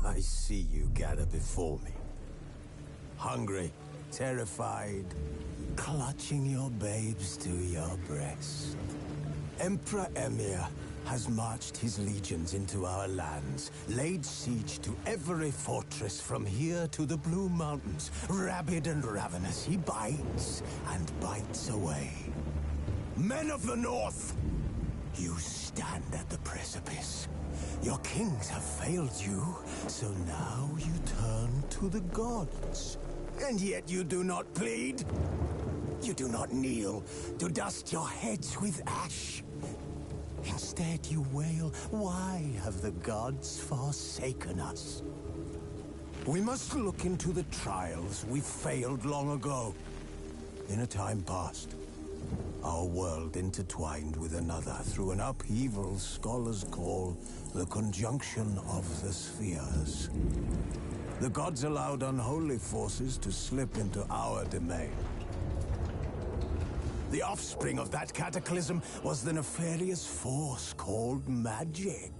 I see you gather before me. Hungry, terrified, clutching your babes to your breast. Emperor Emir has marched his legions into our lands, laid siege to every fortress from here to the Blue Mountains. Rabid and ravenous, he bites and bites away. Men of the North, you stand at the precipice. Your kings have failed you, so now you turn to the gods. And yet you do not plead. You do not kneel to dust your heads with ash. Instead you wail, why have the gods forsaken us? We must look into the trials we failed long ago. In a time past, our world intertwined with another through an upheaval scholars call the conjunction of the spheres. The gods allowed unholy forces to slip into our domain. The offspring of that cataclysm was the nefarious force called magic.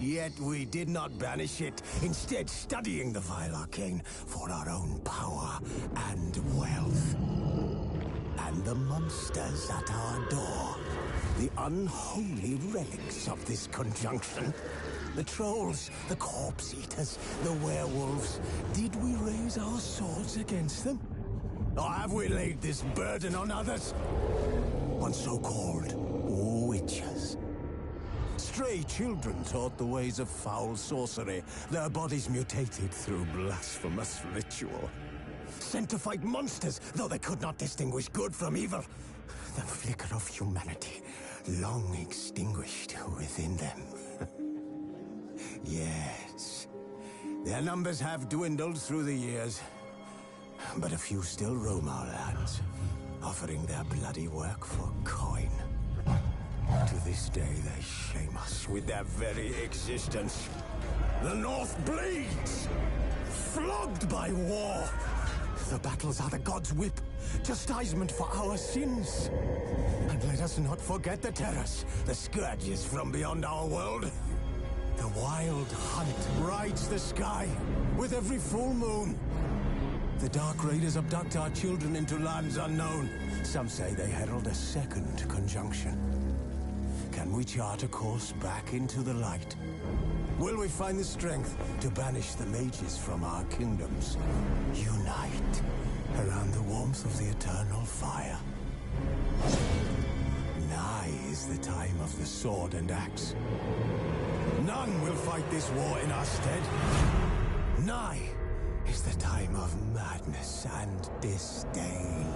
Yet we did not banish it, instead studying the vile arcane for our own power and wealth. And the monsters at our door, the unholy relics of this conjunction. The trolls, the corpse eaters, the werewolves. Did we raise our swords against them? Or have we laid this burden on others? On so-called witches. Stray children taught the ways of foul sorcery, their bodies mutated through blasphemous ritual. Sent to fight monsters, though they could not distinguish good from evil. The flicker of humanity, long extinguished within them. Yes, their numbers have dwindled through the years. But a few still roam our lands, offering their bloody work for coin. To this day, they shame us with their very existence. The North bleeds, flogged by war. The battles are the gods' whip, chastisement for our sins. And let us not forget the terrors, the scourges from beyond our world. The wild hunt rides the sky with every full moon. The Dark Raiders abduct our children into lands unknown. Some say they herald a second conjunction. Can we chart a course back into the light? Will we find the strength to banish the mages from our kingdoms? Unite around the warmth of the eternal fire. Nigh is the time of the sword and axe. None will fight this war in our stead. Nigh is the time of madness and disdain.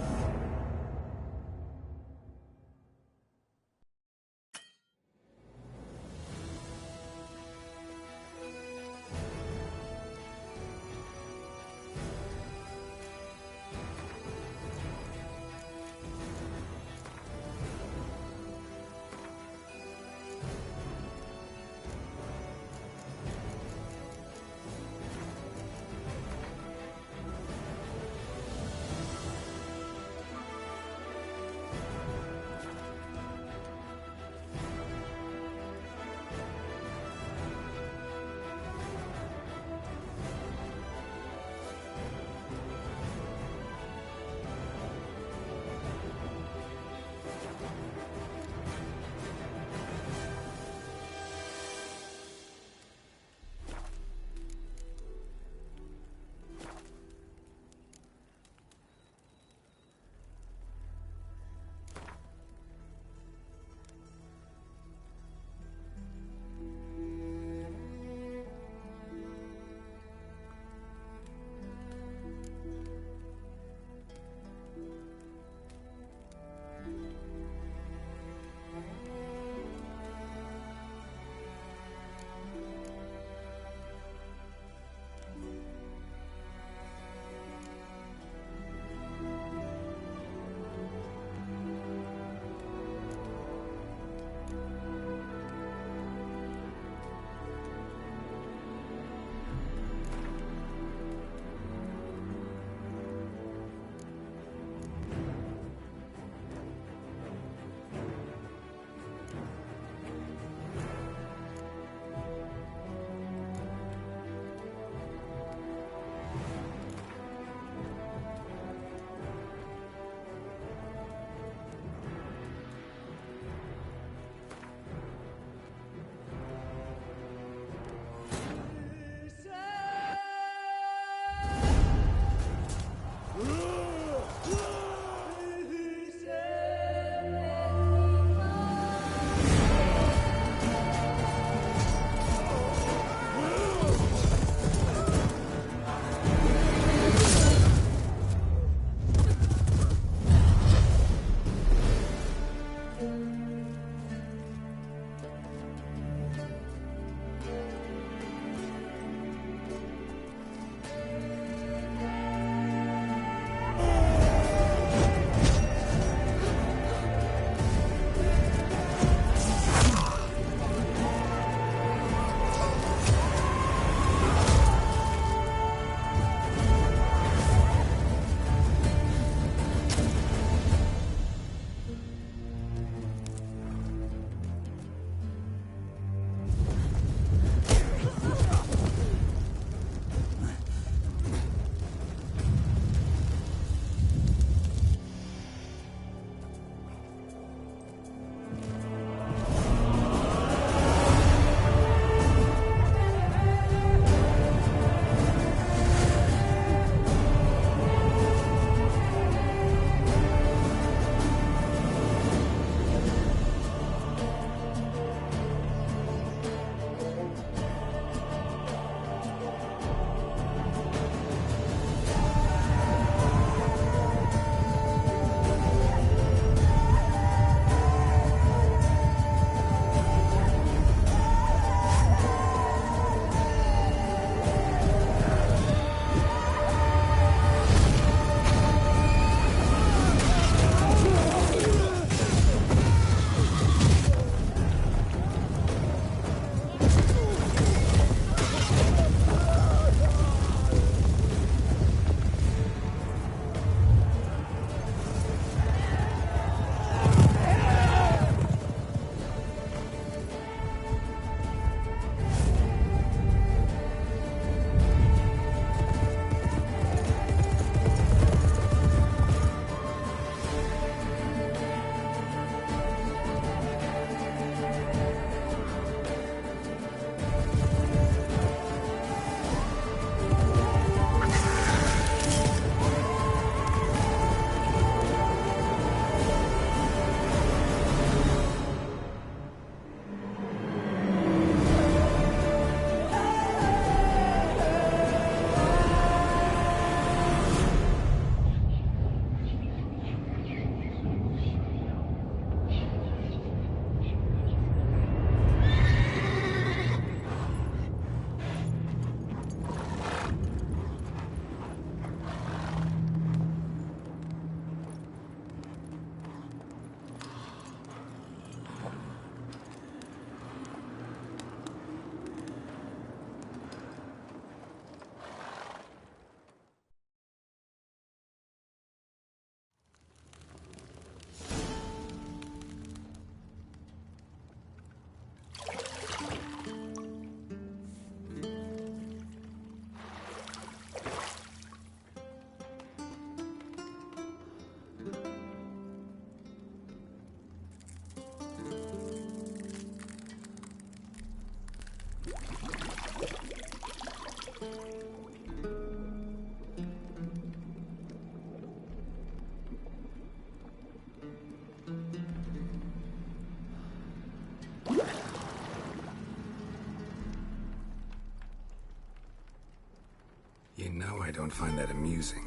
You know I don't find that amusing.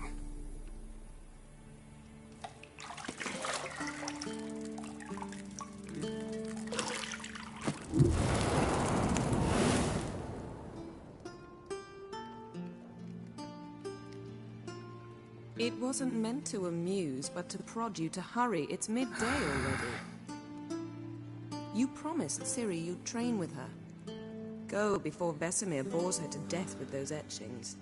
It wasn't meant to amuse, but to prod you to hurry. It's midday already. You promised Ciri you'd train with her. Go before Vesemir bores her to death with those etchings.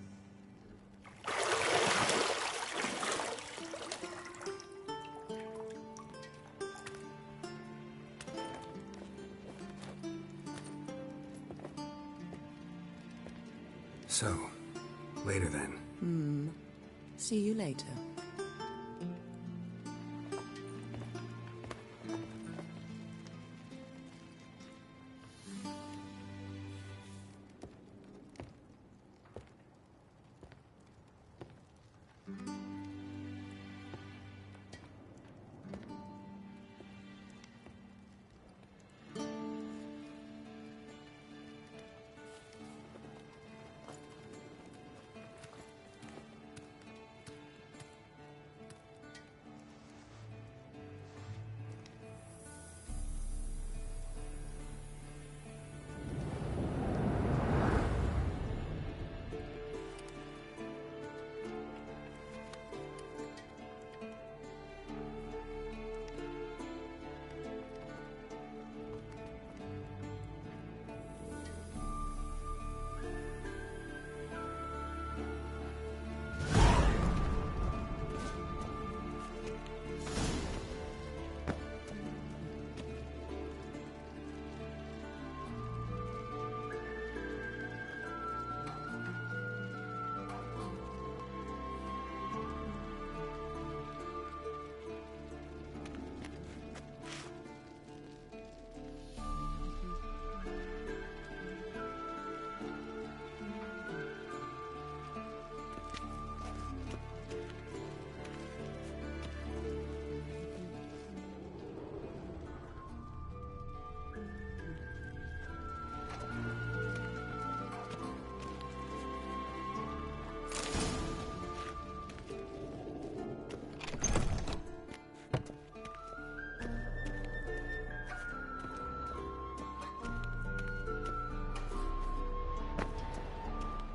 So, later then. See you later.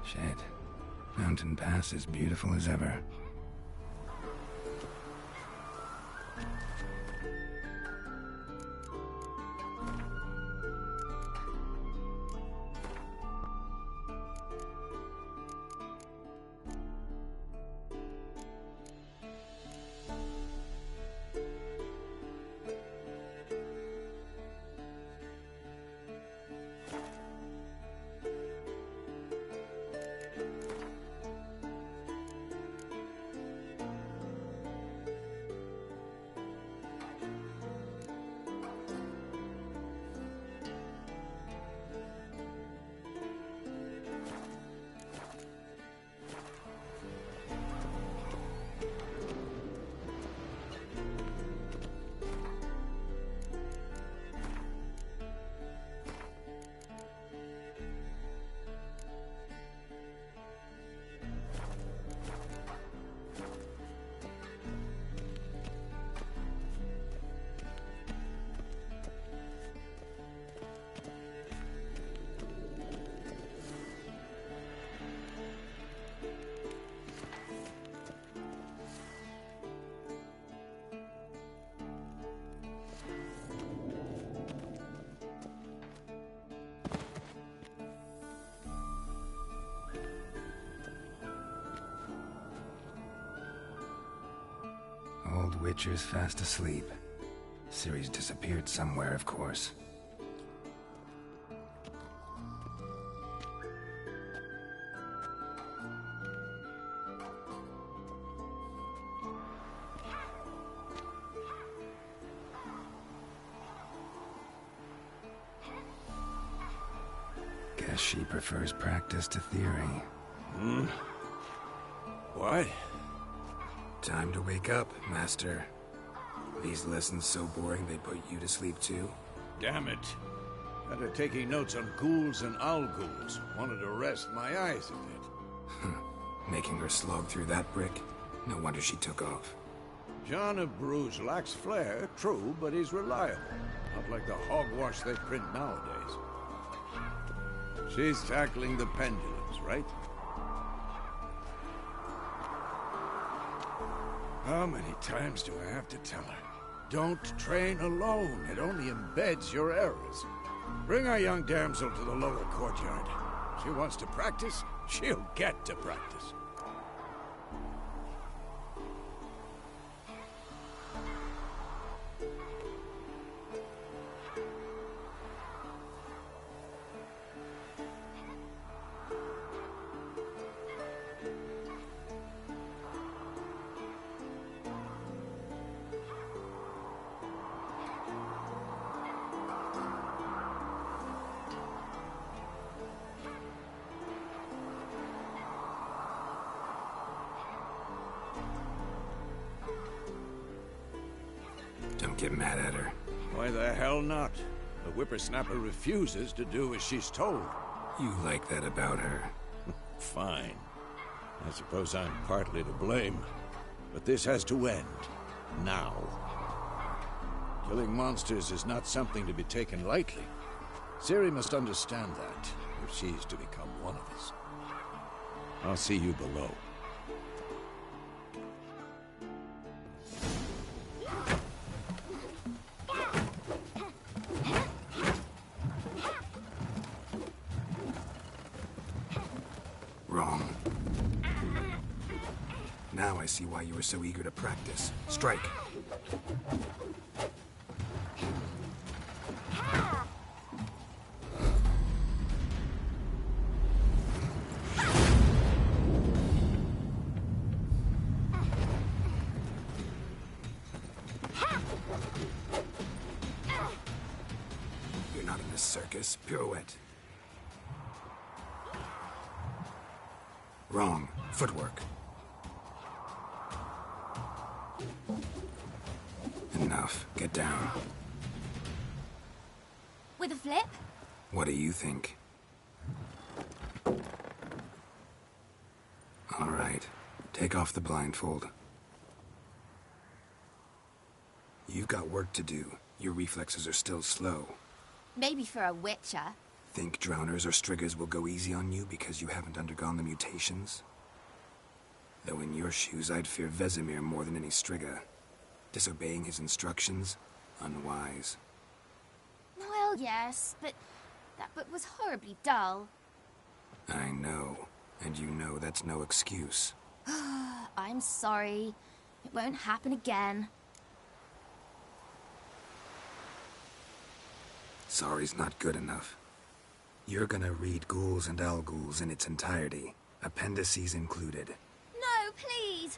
Shit. Mountain Pass is beautiful as ever. Old Witcher's fast asleep. Ciri's disappeared somewhere, of course. Guess she prefers practice to theory. Hmm? What? Time to wake up, Master. These lessons so boring they put you to sleep too? Damn it. Had her taking notes on ghouls and owl-ghouls. Wanted to rest my eyes a bit. Making her slog through that brick? No wonder she took off. John of Bruges lacks flair, true, but he's reliable. Not like the hogwash they print nowadays. She's tackling the pendulums, right? How many times do I have to tell her? Don't train alone. It only embeds your errors. Bring our young damsel to the lower courtyard. She wants to practice, she'll get to practice. Don't get mad at her. Why the hell not? The whippersnapper refuses to do as she's told. You like that about her. Fine. I suppose I'm partly to blame. But this has to end. Now. Killing monsters is not something to be taken lightly. Ciri must understand that, if she's to become one of us. I'll see you below. Wrong. Now I see why you were so eager to practice. Strike. You're not in this circus. Pirouette. Wrong. Footwork. Enough. Get down. With a flip? What do you think? All right. Take off the blindfold. You've got work to do. Your reflexes are still slow. Maybe for a witcher. Think drowners or striggers will go easy on you because you haven't undergone the mutations? Though in your shoes, I'd fear Vesemir more than any strigger. Disobeying his instructions? Unwise. Well, yes, but that book was horribly dull. I know. And you know that's no excuse. I'm sorry. It won't happen again. Sorry's not good enough. You're gonna read Ghouls and Owl-Ghouls in its entirety, appendices included. No, please.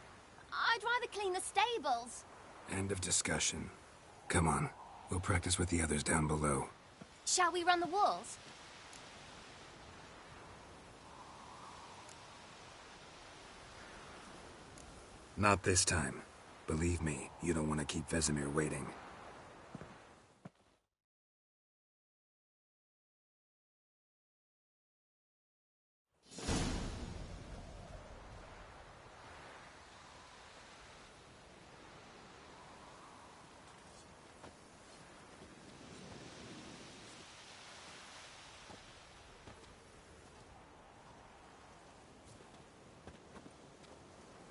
I'd rather clean the stables. End of discussion. Come on, we'll practice with the others down below. Shall we run the walls? Not this time. Believe me, you don't want to keep Vesemir waiting.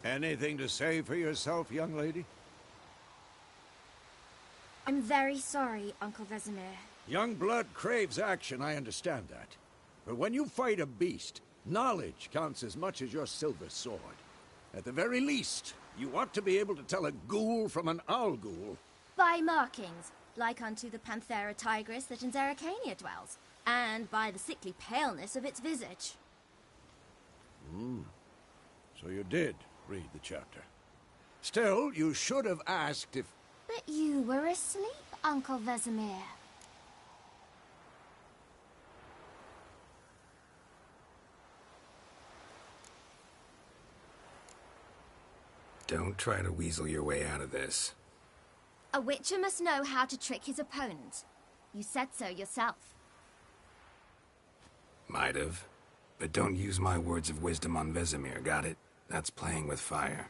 Anything to say for yourself, young lady? I'm very sorry, Uncle Vesemir. Young blood craves action, I understand that. But when you fight a beast, knowledge counts as much as your silver sword. At the very least, you ought to be able to tell a ghoul from an owl-ghoul. By markings, like unto the Panthera tigris that in Zerrikania dwells, and by the sickly paleness of its visage. So you did read the chapter. Still, you should have asked if... But you were asleep, Uncle Vesemir. Don't try to weasel your way out of this. A witcher must know how to trick his opponent. You said so yourself. Might have. But don't use my words of wisdom on Vesemir, got it? That's playing with fire.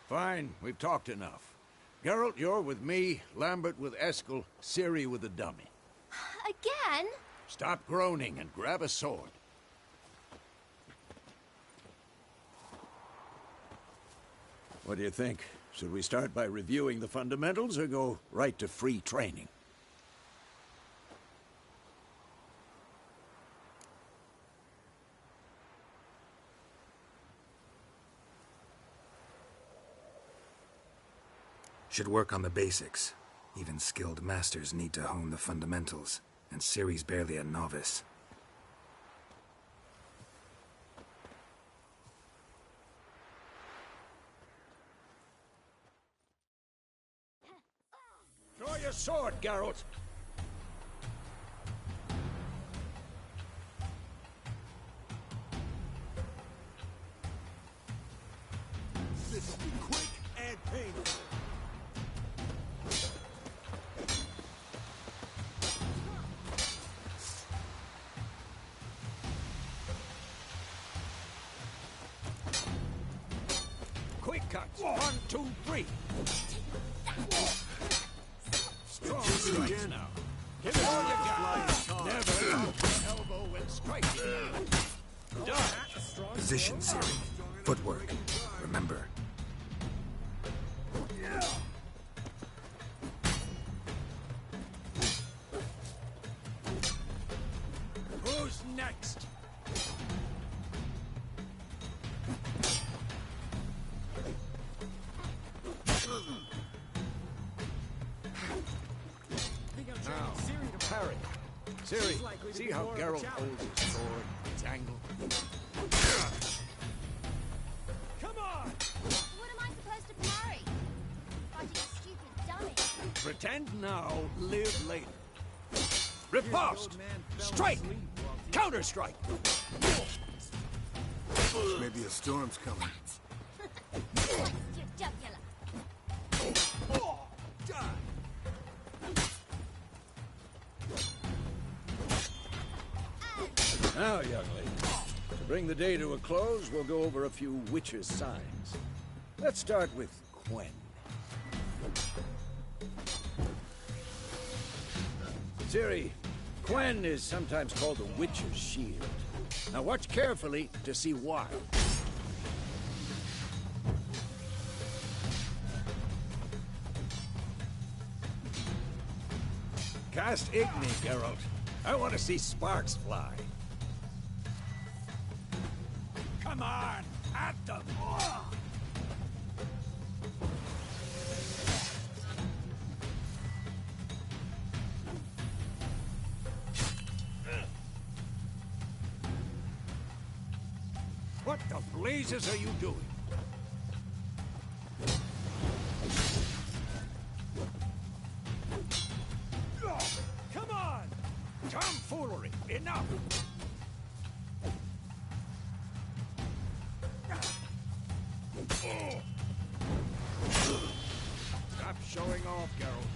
Fine, we've talked enough. Geralt, you're with me, Lambert with Eskel, Ciri with the dummy. Again? Stop groaning and grab a sword. What do you think? Should we start by reviewing the fundamentals or go right to free training? Should work on the basics. Even skilled masters need to hone the fundamentals, and Ciri's barely a novice. Draw your sword, Geralt! This will be quick and painful. Quick cuts! 1, 2, 3! Strong strikes now. Give it all you got. Never out the elbow when striking. Dodge. Position, Ciri. Footwork. Remember. Who's next? Now, parry. Ciri, see how Geralt holds his sword, its angle? Come on! What am I supposed to parry? Fighting a stupid dummy. Pretend now, live later. Riposte! Strike! Counter-strike! Maybe a storm's coming. That's your jugular. Now, young lady, to bring the day to a close, we'll go over a few witches' signs. Let's start with Quen. Ciri, Quen is sometimes called the Witcher's Shield. Now watch carefully to see why. Cast Igni, Geralt. I want to see sparks fly. Come on, at them! What the blazes are you doing? Come on! Tomfoolery! Enough! Stop showing off, Geralt.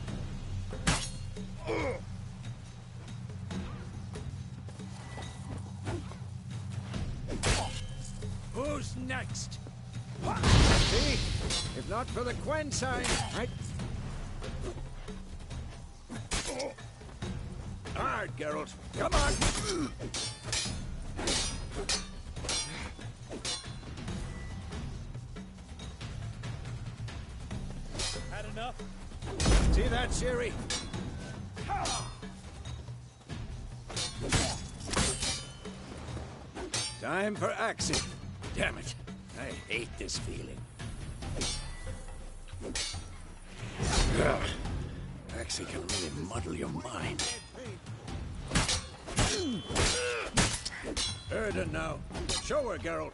Who's next? See? If not for the Quen sign, right? Hard, Geralt. Come on! Had enough? See that, Ciri? Time for axing. Damn it. I hate this feeling. Ugh. Axing can really muddle your mind. Erden now. Show her, Geralt.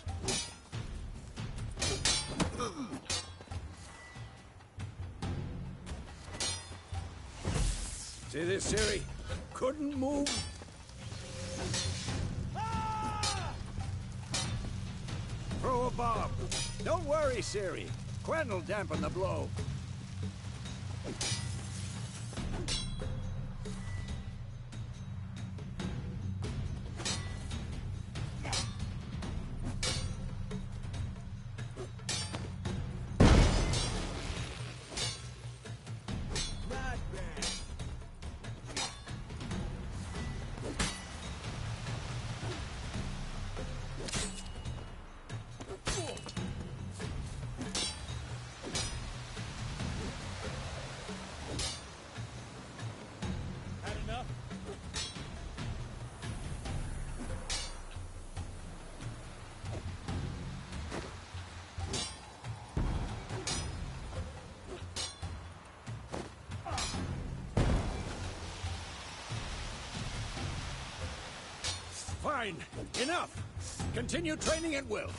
See this, Ciri? Couldn't move. Throw a bomb. Don't worry, Ciri. Quen will dampen the blow. Fine. Enough. Continue training at will.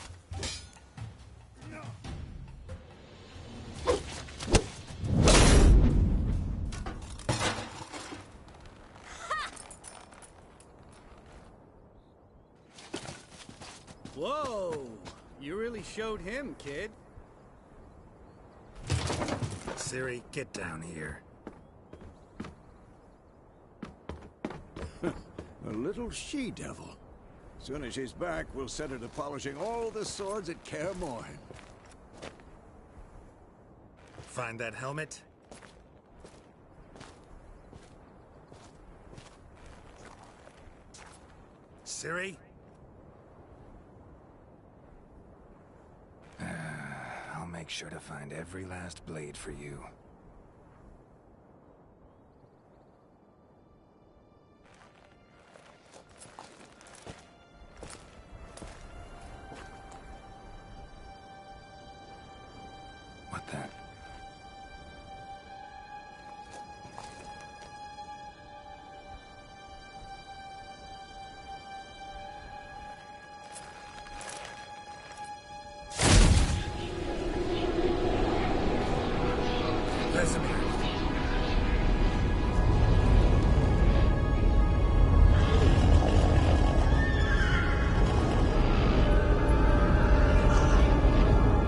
Whoa! You really showed him, kid. Ciri, get down here. A little she-devil. Soon as she's back, we'll set her to polishing all the swords at Kaer Morhen. Find that helmet? Ciri? I'll make sure to find every last blade for you. What the? Vesemir.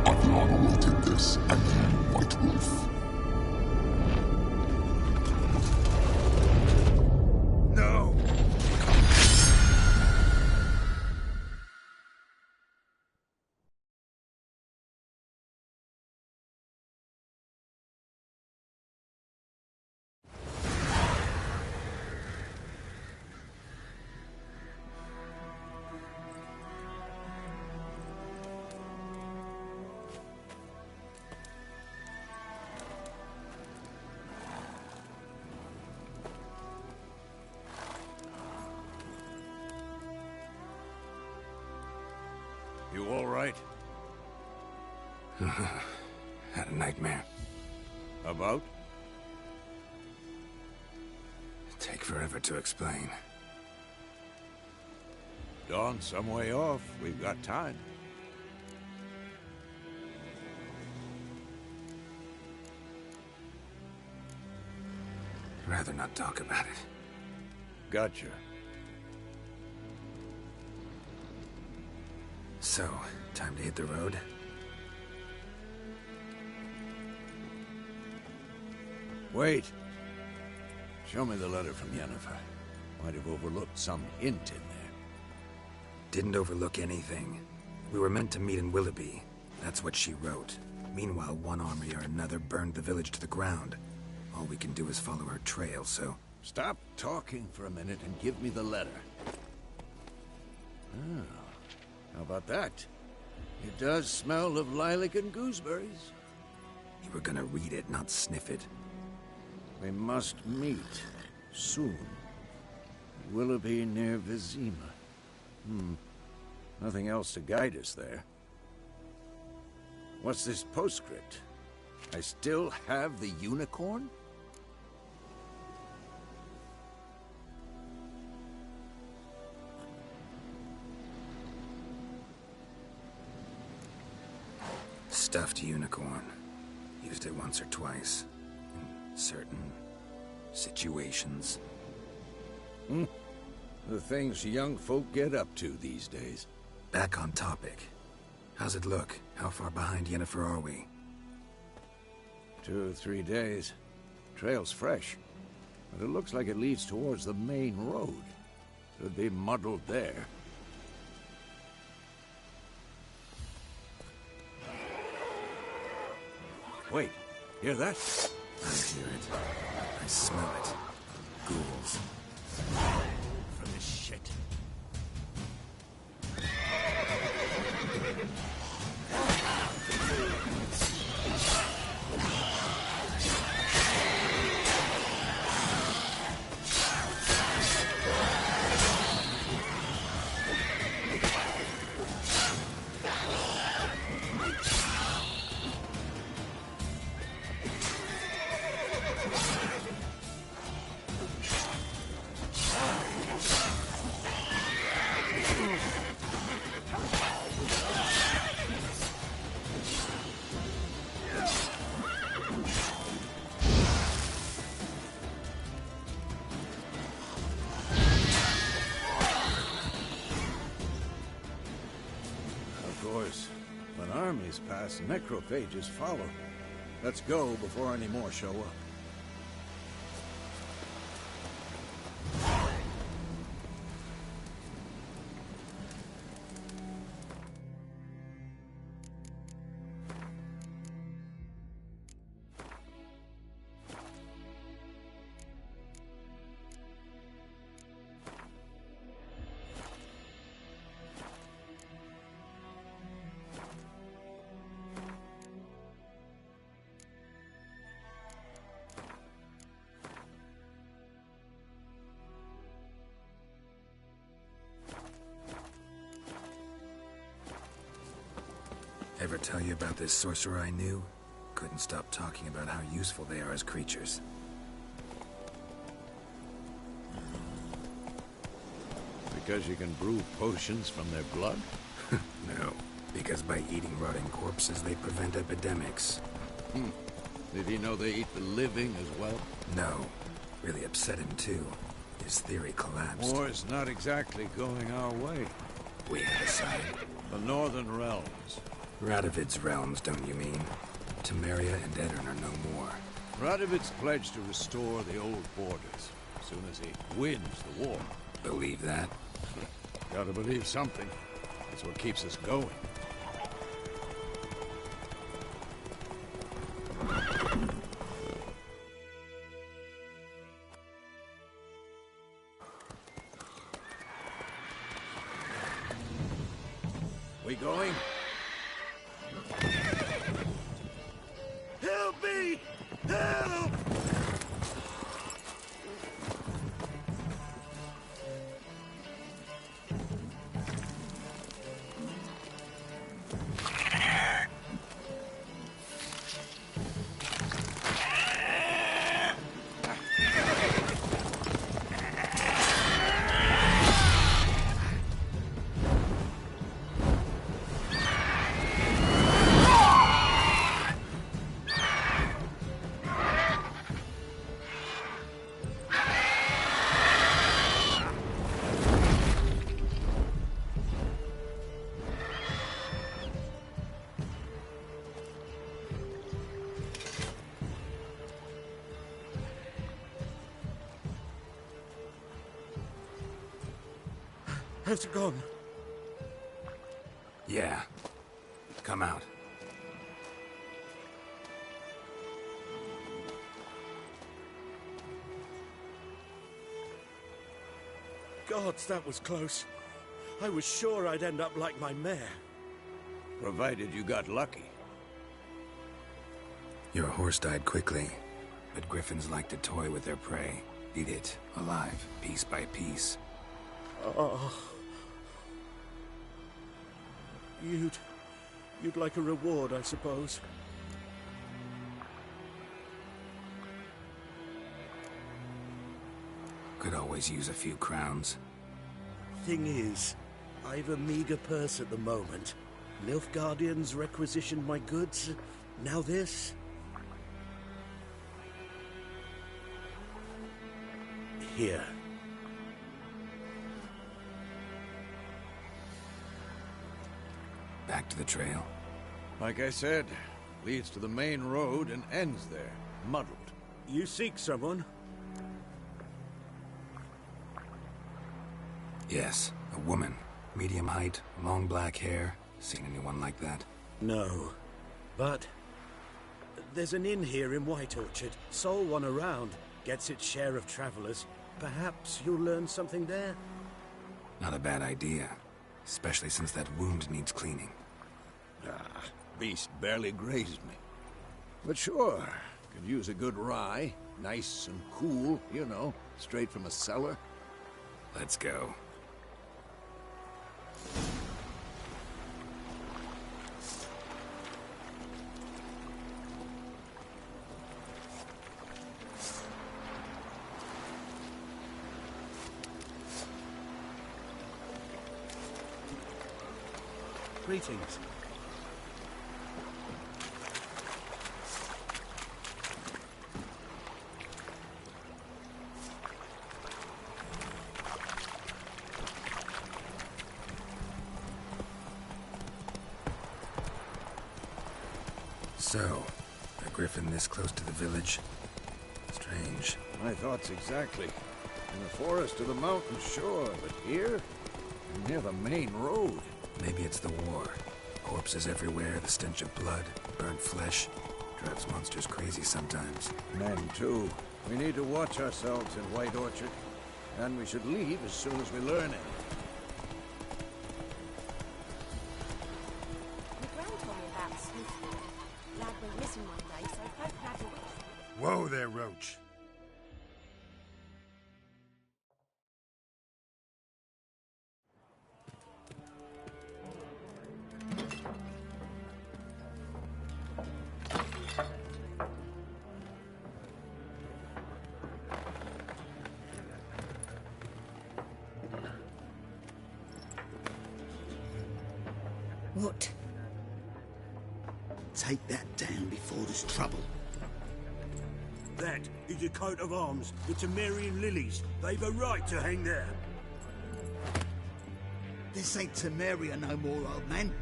Adriana will take this, and you, White Wolf. No! You all right? Had a nightmare. About? Take forever to explain. Dawn's some way off. We've got time. Rather not talk about it. Gotcha. So, time to hit the road? Wait. Show me the letter from Yennefer. Might have overlooked some hint in there. Didn't overlook anything. We were meant to meet in Willoughby. That's what she wrote. Meanwhile, one army or another burned the village to the ground. All we can do is follow her trail, so... Stop talking for a minute and give me the letter. Oh, how about that? It does smell of lilac and gooseberries. You were gonna read it, not sniff it. We must meet soon. Willoughby near Vizima. Nothing else to guide us there. What's this postscript? I still have the unicorn? Stuffed unicorn. Used it once or twice. In certain situations. The things young folk get up to these days. Back on topic. How's it look? How far behind Yennefer are we? 2 or 3 days. Trail's fresh, but it looks like it leads towards the main road. Could be muddled there. Wait, hear that? I hear it. I smell it. Ghouls. For this shit. When armies pass, necrophages follow. Let's go before any more show up. Ever tell you about this sorcerer I knew? Couldn't stop talking about how useful they are as creatures. Because you can brew potions from their blood? No, because by eating rotting corpses, they prevent epidemics. Did he know they eat the living as well? No. Really upset him, too. His theory collapsed. War's not exactly going our way. We had a side. The Northern Realms. Radovid's realms, don't you mean? Temeria and Edirn are no more. Radovid's pledged to restore the old borders as soon as he wins the war. Believe that? Gotta believe something. That's what keeps us going. We going? Help me! Help! Has it gone? Yeah. Come out. Gods, that was close. I was sure I'd end up like my mare. Provided you got lucky. Your horse died quickly, but griffins like to toy with their prey. Eat it, alive, piece by piece. Oh. You'd like a reward, I suppose. Could always use a few crowns. Thing is, I've a meager purse at the moment. Nilfgaardians requisitioned my goods. Now this. Here. Back to the trail? Like I said, leads to the main road and ends there, muddled. You seek someone? Yes, a woman. Medium height, long black hair. Seen anyone like that? No. But there's an inn here in White Orchard. Sole one around. Gets its share of travelers. Perhaps you'll learn something there? Not a bad idea. Especially since that wound needs cleaning. Ah, beast barely grazed me. But sure, could use a good rye. Nice and cool, you know, straight from a cellar. Let's go. Greetings. So, a griffin this close to the village? Strange. My thoughts exactly. In the forest or the mountain, sure, but here? Near the main road. Maybe it's the war. Corpses everywhere, the stench of blood, burnt flesh. Drives monsters crazy sometimes. Men, too. We need to watch ourselves in White Orchard. And we should leave as soon as we learn it. My grand told me about Smithfield. Lad went missing one day, so folk had a wish. Whoa there, Roach. What? Take that down before there's trouble. That is a coat of arms. It's a Marian Lilies. They've a right to hang there. This ain't Temeria no more, old man.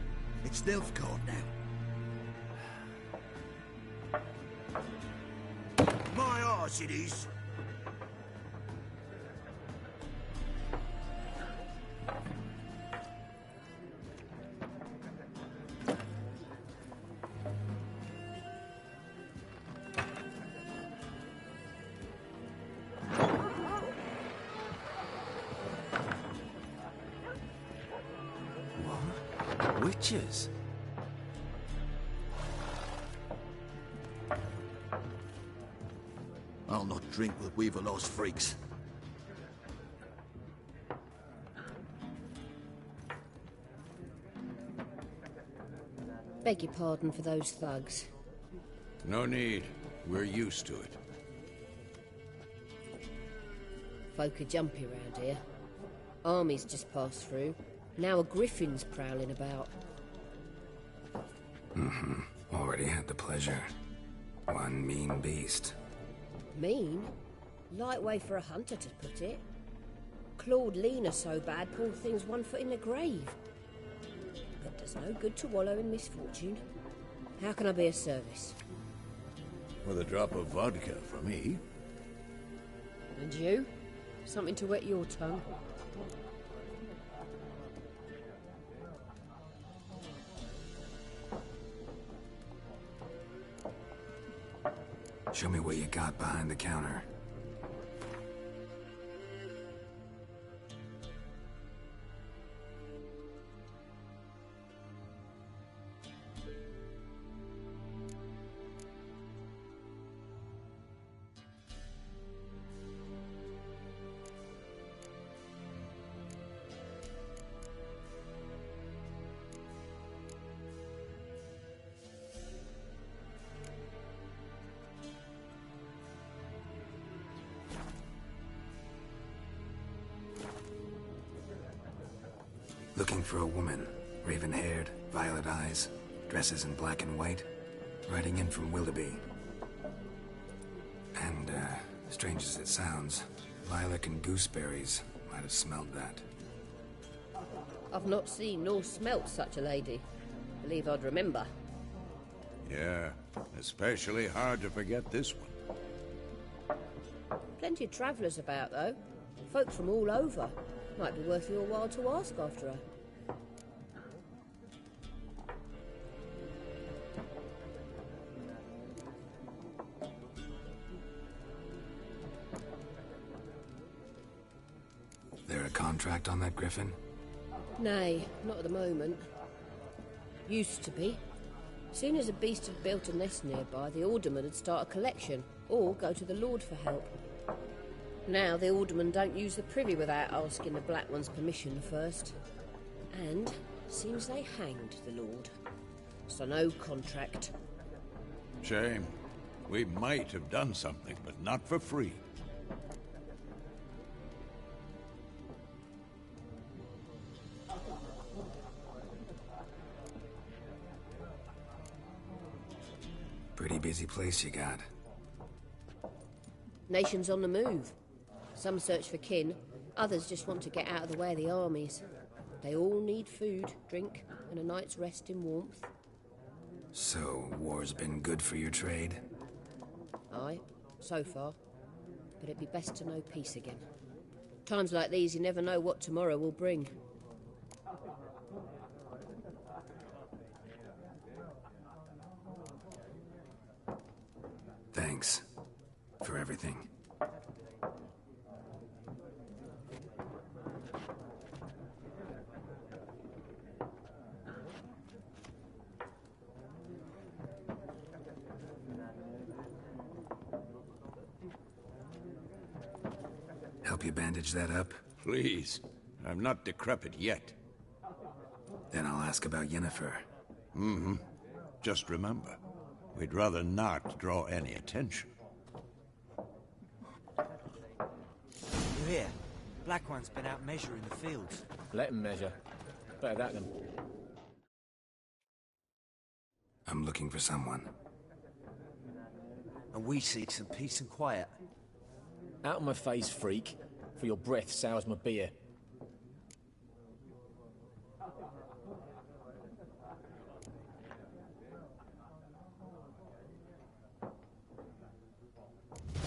It's Nilfgaard now. My arse it is. Witches? I'll not drink with Weaverlost freaks. Beg your pardon for those thugs. No need. We're used to it. Folk are jumpy round here. Armies just passed through. Now a griffin's prowling about. Already had the pleasure. One mean beast. Mean? Light way for a hunter to put it. Clawed Lena so bad, poor thing's 1 foot in the grave. But there's no good to wallow in misfortune. How can I be of service? With a drop of vodka for me. And you? Something to wet your tongue? Show me what you got behind the counter. Looking for a woman. Raven-haired, violet eyes, dresses in black and white. Riding in from Willoughby. And, strange as it sounds, lilac and gooseberries might have smelled that. I've not seen nor smelt such a lady. Believe I'd remember. Yeah, especially hard to forget this one. Plenty of travellers about, though. Folk from all over. Might be worth your while to ask after her. There a contract on that griffin? Nay, not at the moment. Used to be. Soon as a beast had built a nest nearby, the alderman would start a collection, or go to the Lord for help. Now the aldermen don't use the privy without asking the Black One's permission first. And seems they hanged the Lord. So no contract. Shame. We might have done something, but not for free. Pretty busy place you got. Nations on the move. Some search for kin, others just want to get out of the way of the armies. They all need food, drink, and a night's rest in warmth. So, war's been good for your trade? Aye, so far. But it'd be best to know peace again. Times like these, you never know what tomorrow will bring. Thanks for everything. Help you bandage that up? Please. I'm not decrepit yet. Then I'll ask about Yennefer. Mm-hmm. Just remember, we'd rather not draw any attention. You hear? Black One's been out measuring the fields. Let him measure. Better that than... I'm looking for someone. And we seek some peace and quiet. Out of my face, freak. For your breath sours my beer.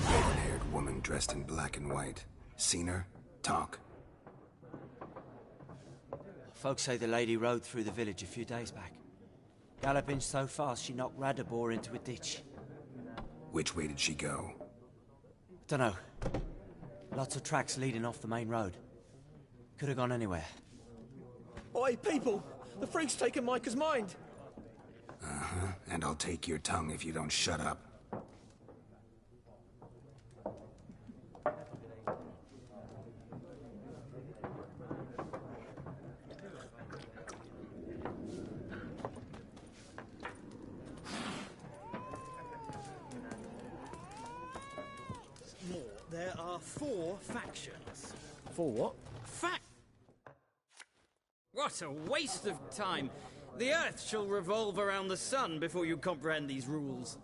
Red-haired woman dressed in black and white. Seen her? Talk. Folks say the lady rode through the village a few days back. Galloping so fast she knocked Radabor into a ditch. Which way did she go? Dunno. Lots of tracks leading off the main road. Could have gone anywhere. Oi, people! The freak's taken Micah's mind! Uh-huh. And I'll take your tongue if you don't shut up. There are 4 factions. 4 what? What a waste of time! The Earth shall revolve around the sun before you comprehend these rules.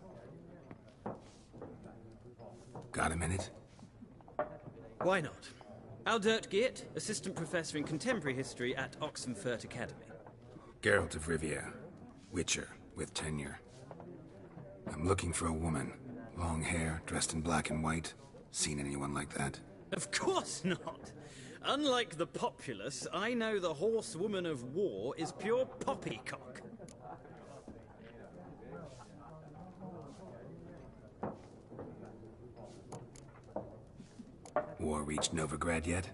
Got a minute? Why not? Aldert Geert, Assistant Professor in Contemporary History at Oxenfurt Academy. Geralt of Rivia. Witcher, with tenure. I'm looking for a woman. Long hair, dressed in black and white. Seen anyone like that? Of course not! Unlike the populace, I know the horsewoman of war is pure poppycock. War reached Novigrad yet?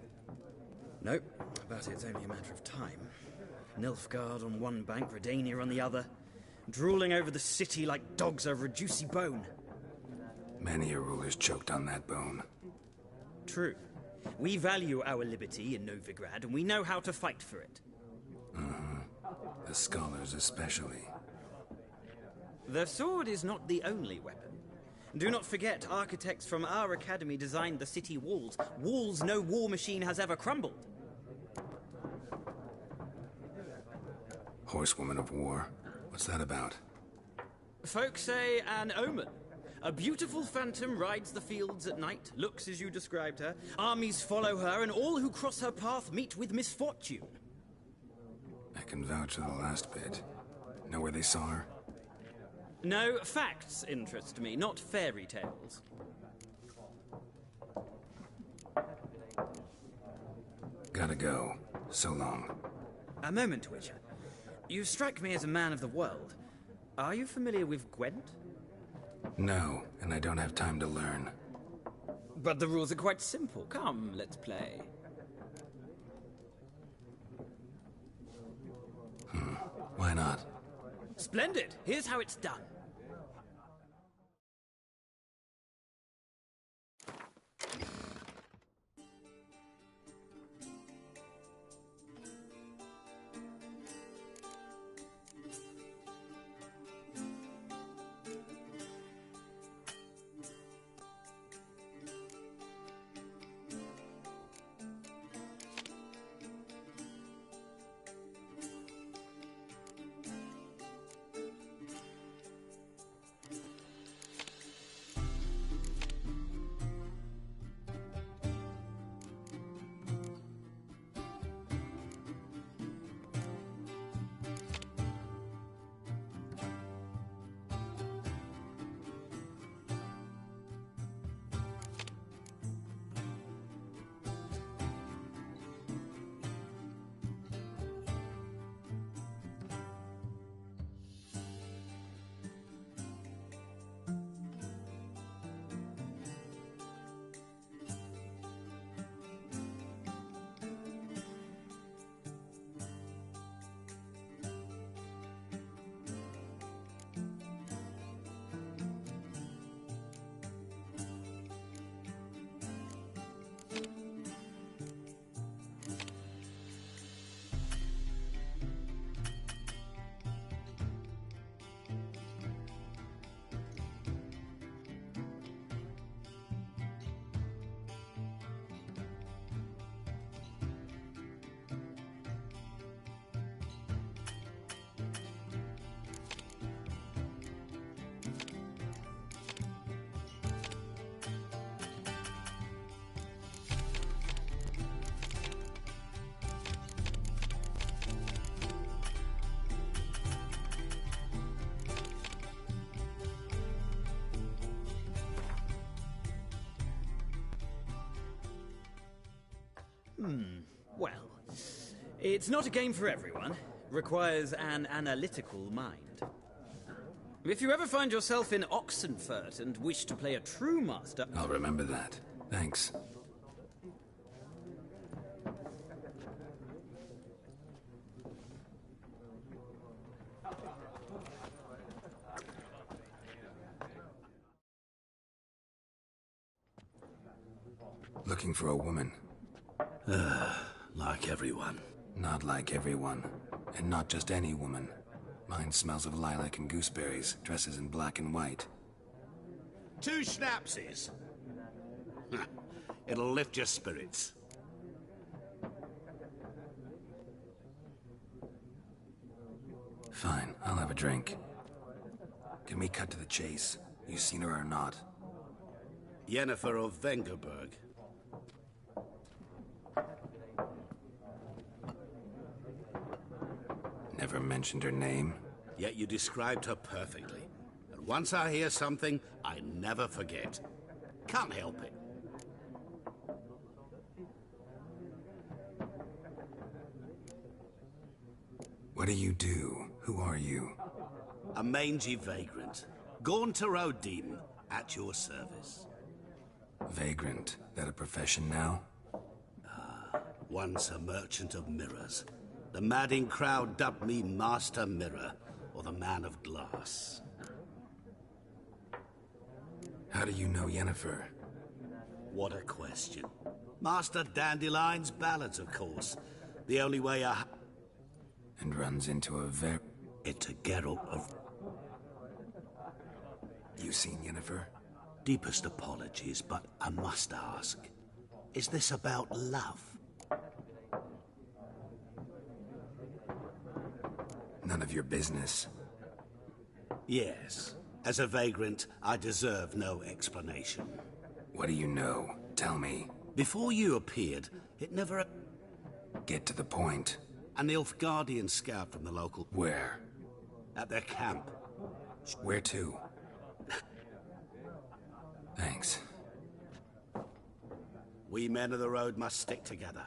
Nope, but it's only a matter of time. Nilfgaard on one bank, Redania on the other, drooling over the city like dogs over a juicy bone. Many a ruler's choked on that bone. True. We value our liberty in Novigrad, and we know how to fight for it. The scholars especially. The sword is not the only weapon. Do not forget, architects from our academy designed the city walls. Walls no war machine has ever crumbled. Horsewoman of war. What's that about? Folks say an omen. A beautiful phantom rides the fields at night, looks as you described her. Armies follow her, and all who cross her path meet with misfortune. I can vouch for the last bit. Know where they saw her? No, facts interest me, not fairy tales. Gotta go. So long. A moment, Witcher. You strike me as a man of the world. Are you familiar with Gwent? No, and I don't have time to learn. But the rules are quite simple. Come, let's play. Why not? Splendid! Here's how it's done. Well, it's not a game for everyone. Requires an analytical mind. If you ever find yourself in Oxenfurt and wish to play a true master... I'll remember that. Thanks. Looking for a woman. Like everyone. Not like everyone. And not just any woman. Mine smells of lilac and gooseberries, dresses in black and white. 2 schnapsies. It'll lift your spirits. Fine, I'll have a drink. Can we cut to the chase? You seen her or not? Yennefer of Vengerberg. Never mentioned her name. Yet you described her perfectly. And once I hear something, I never forget. Can't help it. What do you do? Who are you? A mangy vagrant. Gaunter O'Dean, at your service. Vagrant. That a profession now? Once a merchant of mirrors. The madding crowd dubbed me Master Mirror, or the Man of Glass. How do you know Yennefer? What a question. Master Dandelion's ballads, of course. The only way And runs into a It's a Geralt of... You seen Yennefer? Deepest apologies, but I must ask. Is this about love? None of your business. Yes. As a vagrant, I deserve no explanation. What do you know? Tell me. Before you appeared, it never... Get to the point. An Nilfgaardian scout from the local... Where? At their camp. Where to? Thanks. We men of the road must stick together.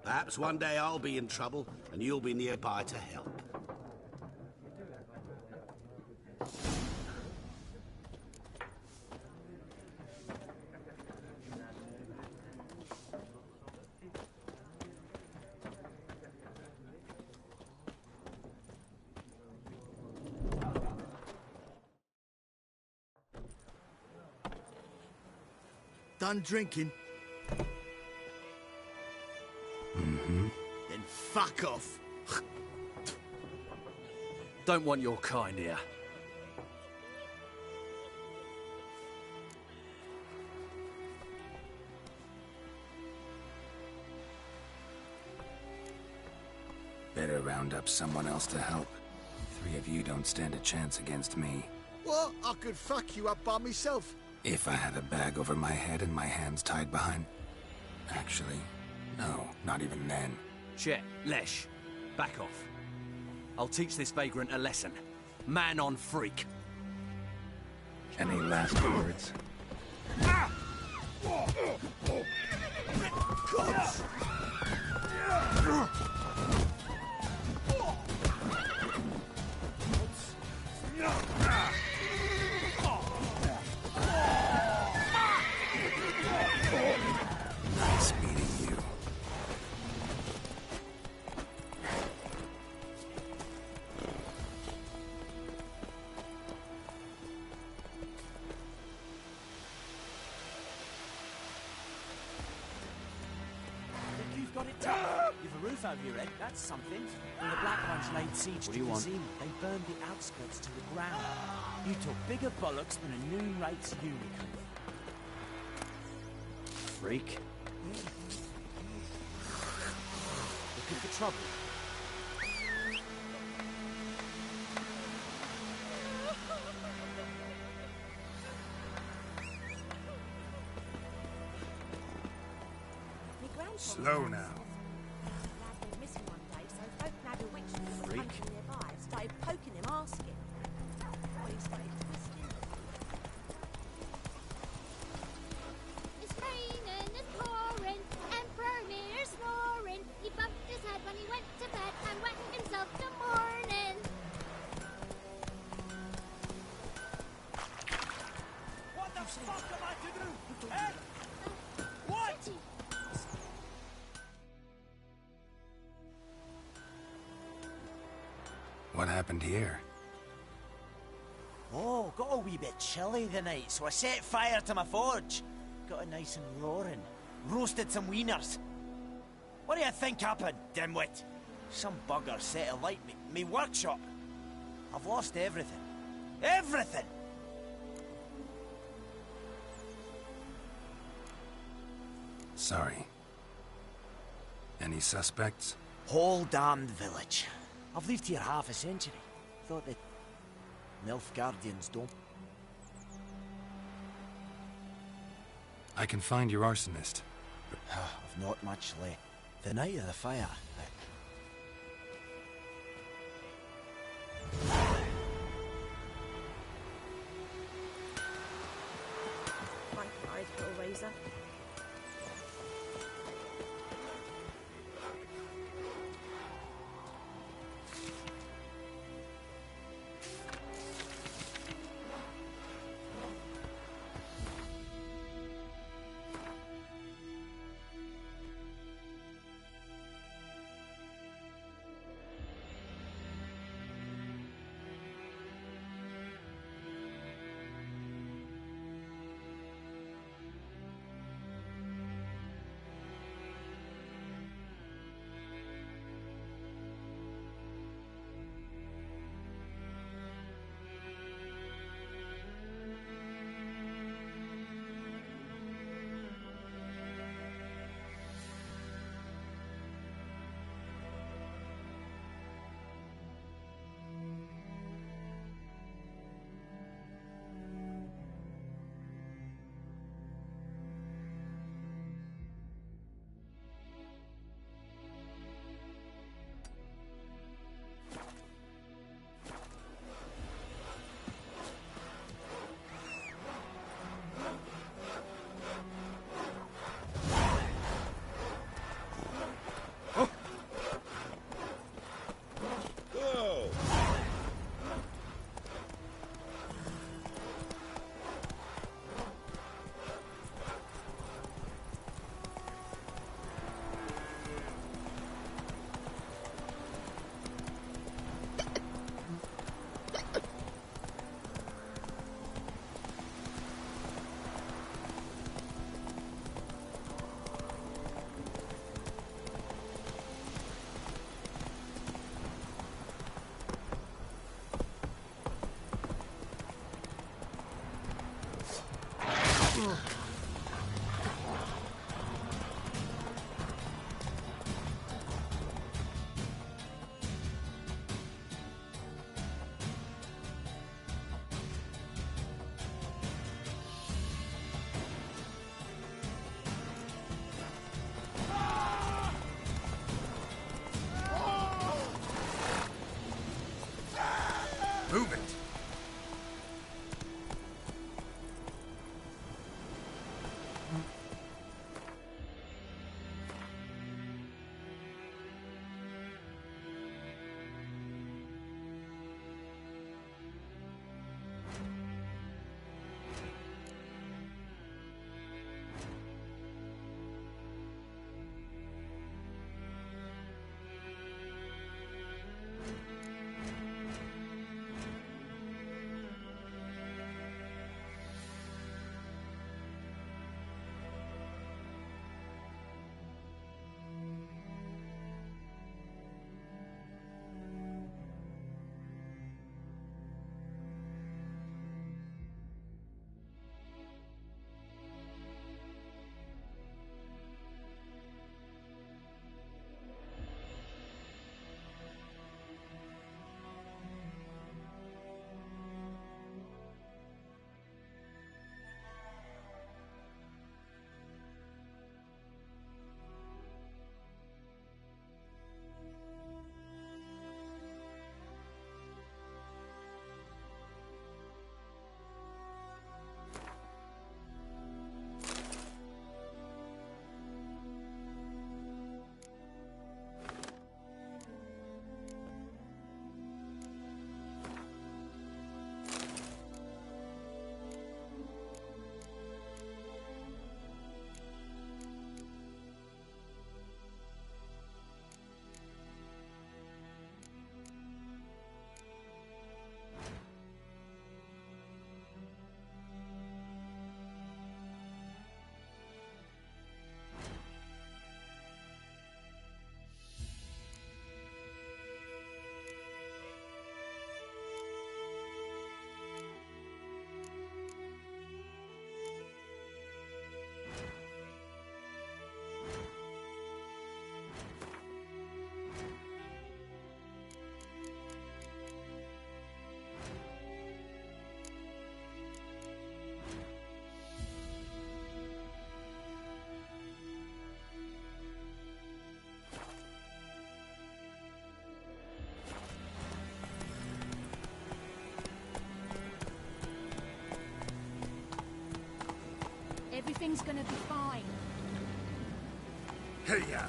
Perhaps one day I'll be in trouble, and you'll be nearby to help. Done drinking? Mm-hmm. Then fuck off. Don't want your kind here. Better round up someone else to help. 3 of you don't stand a chance against me. What? I could fuck you up by myself. If I had a bag over my head and my hands tied behind... Actually, no, not even then. Chet, Lesh, back off. I'll teach this vagrant a lesson. Man on freak. Any last words? Nice meeting you. You've got it tough. You've a roof over your head, that's something. When the Black Ones laid siege to Kazim, they burned the outskirts to the ground. You took bigger bollocks than a noon rates unicorn. Freak. Looking for trouble? Slow now. Lad went missing one day, so folk nabbed a witch who was hunting nearby. Started poking him, asking. Well, he started twisting. It's raining, it's pouring, Emperor Mir snoring. He bumped his head when he went to bed and wet himself till morning. What the fuck am I to do? Eh? What? What happened here? Oh, got a wee bit chilly the night, so I set fire to my forge. Got it nice and roaring. Roasted some wieners. What do you think happened, dimwit? Some bugger set alight me workshop. I've lost everything. Everything! Sorry. Any suspects? Whole damned village. I've lived here half a century. Thought that Nilfgaardians don't. I can find your arsonist. I've not much left. The night of the fire. I cried, Hellraiser. Move it! Everything's gonna be fine. Hey-ya!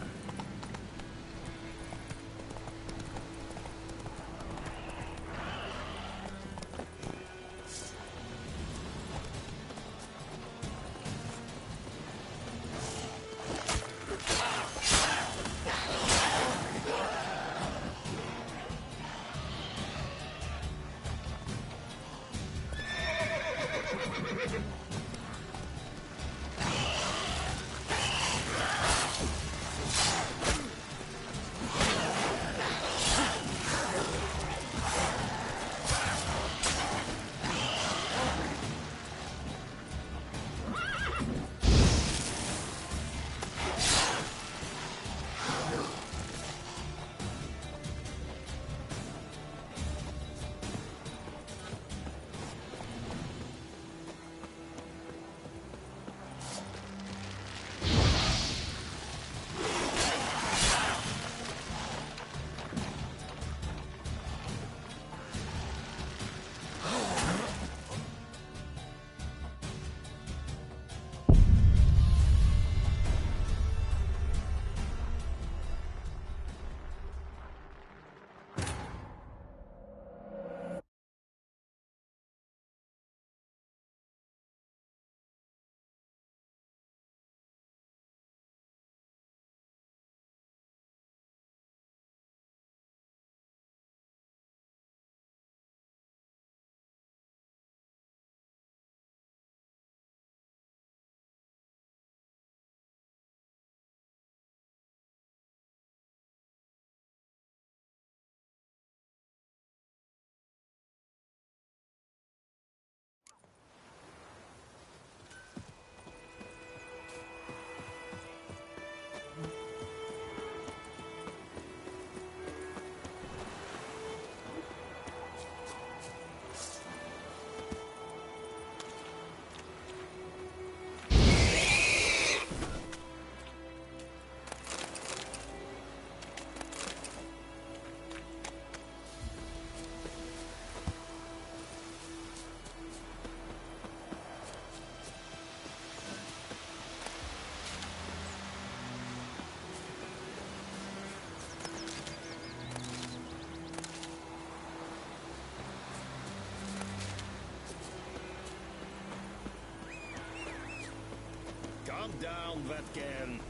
Cut down that can.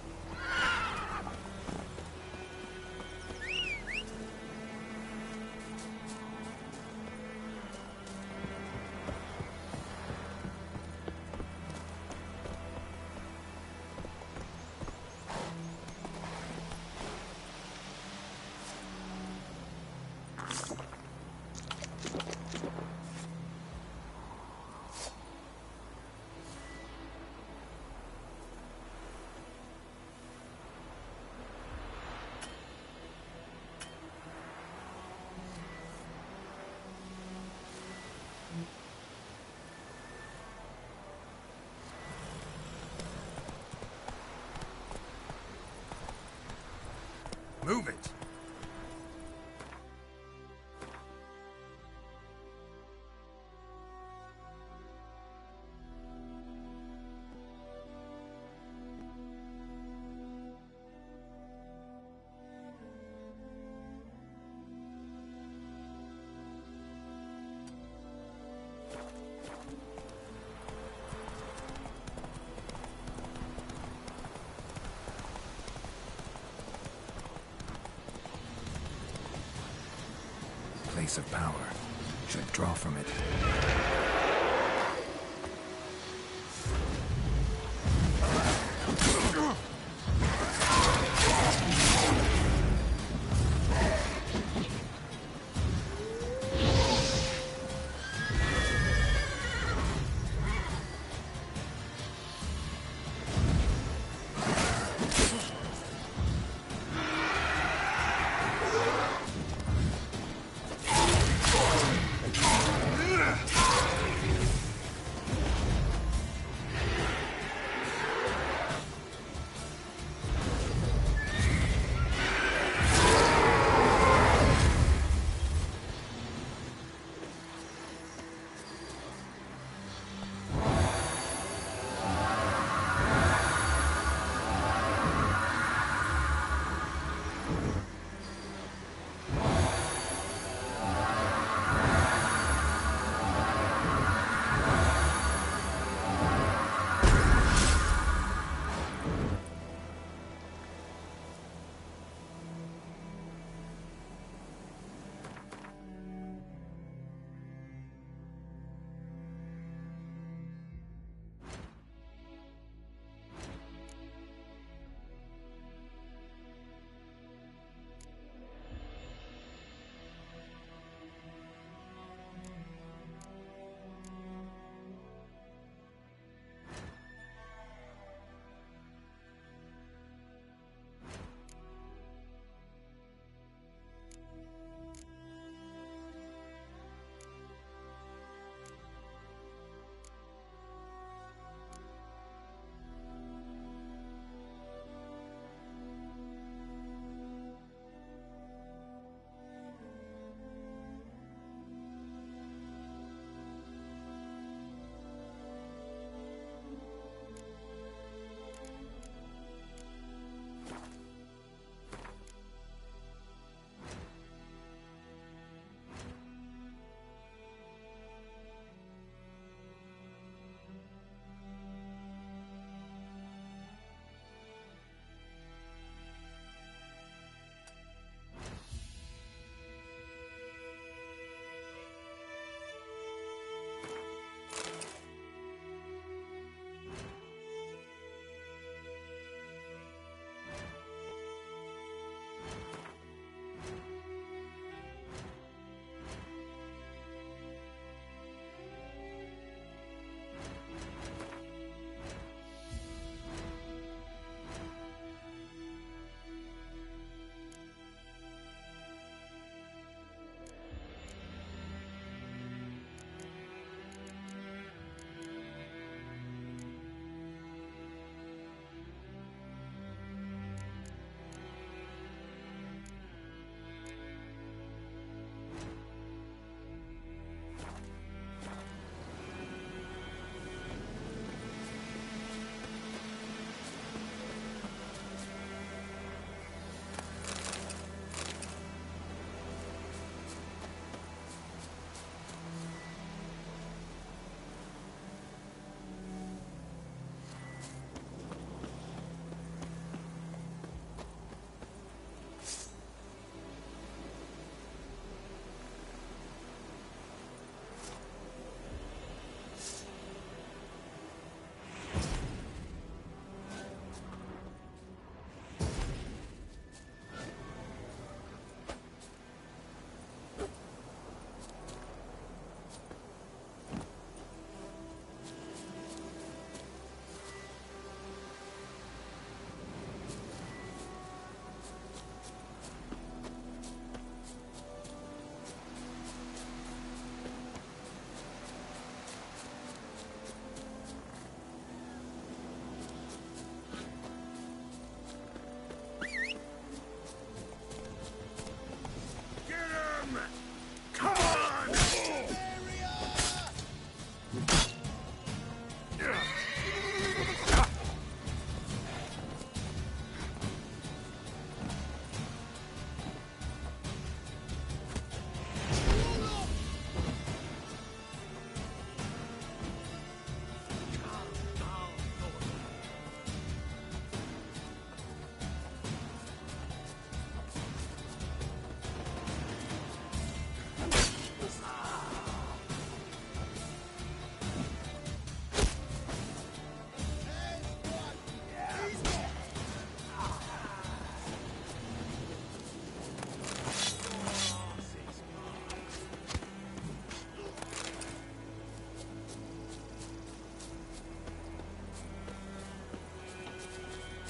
Move it! Place of power. Should draw from it.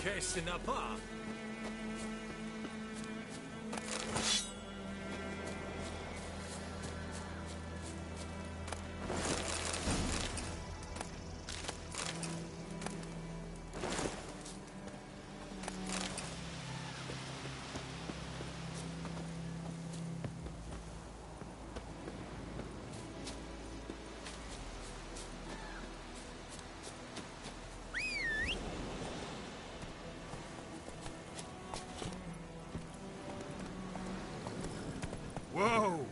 Qu'est-ce n'a pas? Whoa!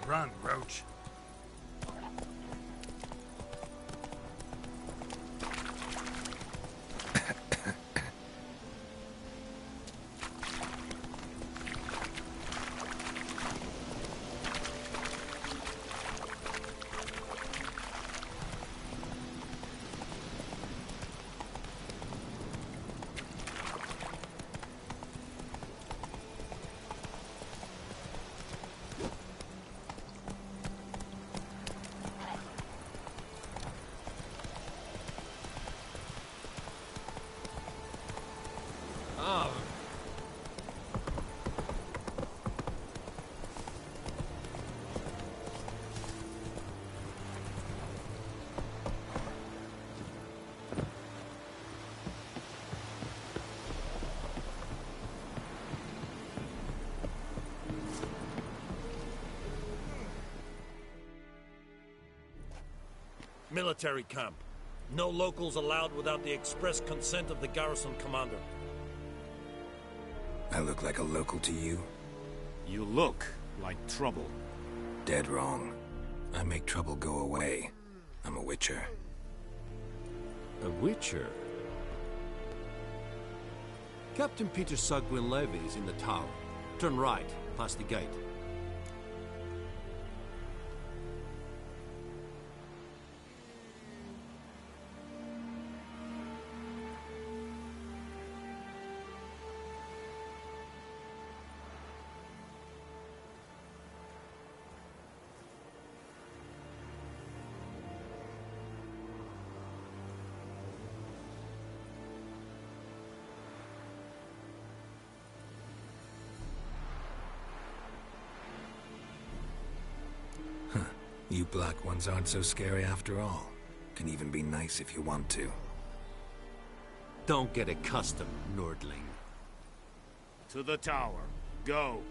Run, Roach. Military camp. No locals allowed without the express consent of the garrison commander. I look like a local to you? You look like trouble. Dead wrong. I make trouble go away. I'm a witcher. A witcher? Captain Peter Sagwin Levy is in the tower. Turn right, past the gate. You black ones aren't so scary after all. Can even be nice if you want to. Don't get accustomed, Nordling. To the tower. Go.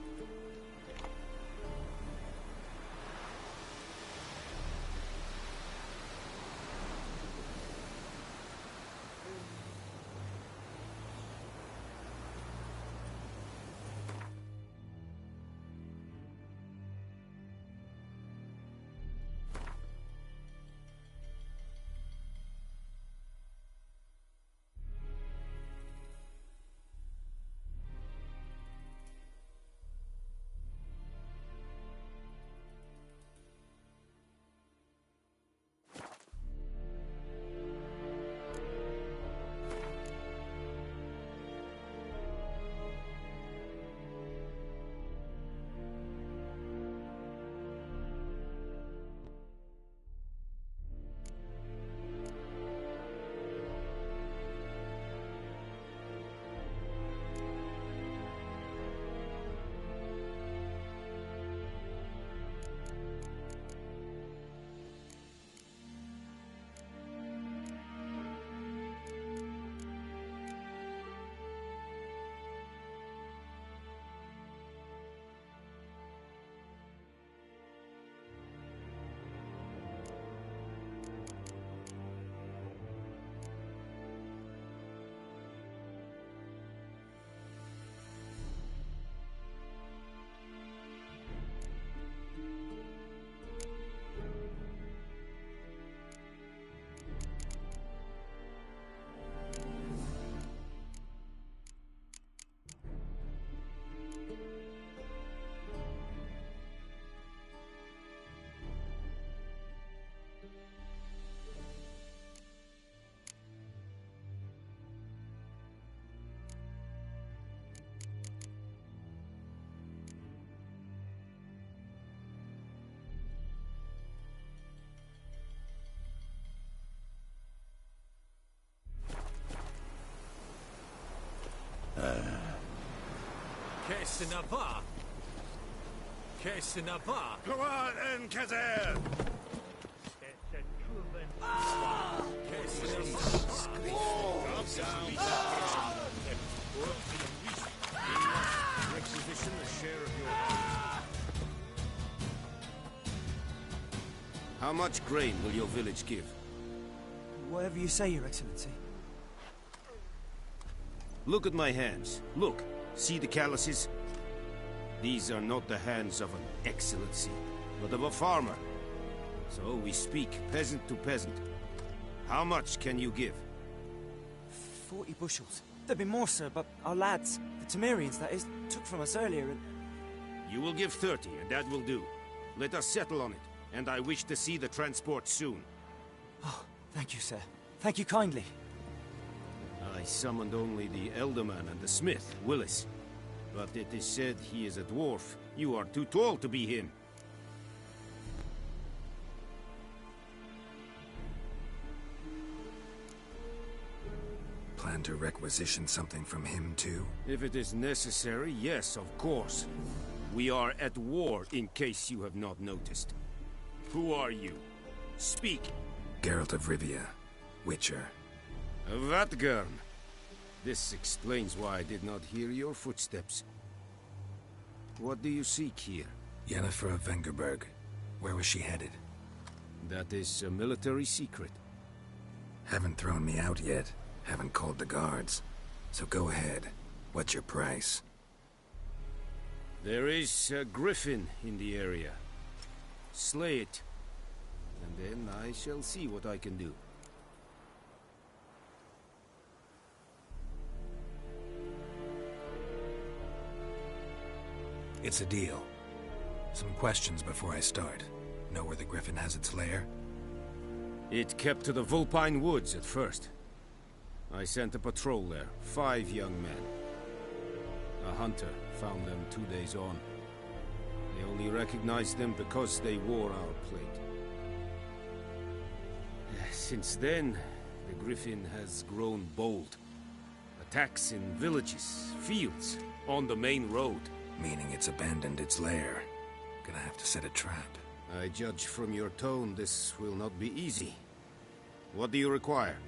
Go on, Enkazer! How much grain will your village give? Whatever you say, Your Excellency. Look at my hands. Look. See the calluses? These are not the hands of an excellency, but of a farmer. So we speak peasant to peasant. How much can you give? 40 bushels. There'd be more, sir, but our lads, the Temerians, that is, took from us earlier and... You will give 30, and that will do. Let us settle on it, and I wish to see the transport soon. Oh, thank you, sir. Thank you kindly. I summoned only the Elderman and the smith, Willis. But it is said he is a dwarf. You are too tall to be him. Plan to requisition something from him, too? If it is necessary, yes, of course. We are at war, in case you have not noticed. Who are you? Speak. Geralt of Rivia, Witcher. Vatgern. This explains why I did not hear your footsteps. What do you seek here? Yennefer of Vengerberg. Where was she headed? That is a military secret. Haven't thrown me out yet. Haven't called the guards. So go ahead. What's your price? There is a griffin in the area. Slay it. And then I shall see what I can do. It's a deal. Some questions before I start. Know where the griffin has its lair? It kept to the Vulpine Woods at first. I sent a patrol there, 5 young men. A hunter found them 2 days on. They only recognized them because they wore our plate. Since then, the griffin has grown bold. Attacks in villages, fields, on the main road. Meaning it's abandoned its lair. Gonna have to set a trap. I judge from your tone this will not be easy. What do you require?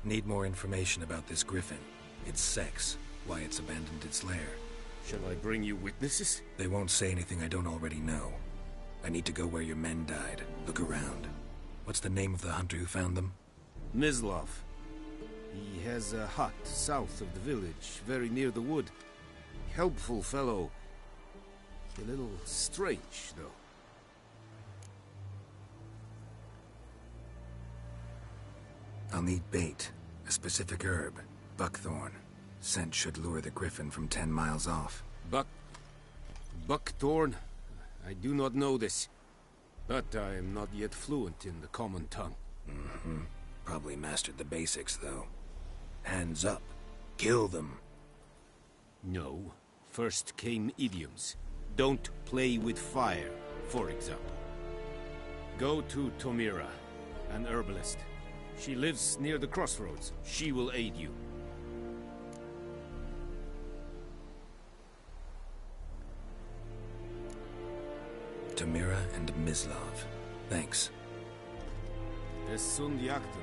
Need more information about this griffin. Its sex, why it's abandoned its lair. Shall I bring you witnesses? They won't say anything I don't already know. I need to go where your men died. Look around. What's the name of the hunter who found them? Mislav. He has a hut south of the village, very near the wood. Helpful fellow. A little strange, though. I'll need bait. A specific herb. Buckthorn. Scent should lure the griffin from 10 miles off. Buckthorn? I do not know this. But I am not yet fluent in the common tongue. Probably mastered the basics, though. Hands up. Kill them. No. First came idioms. Don't play with fire, for example. Go to Tomira, an herbalist. She lives near the crossroads. She will aid you. Tamira and Mislav. Thanks. Es sunt jagten.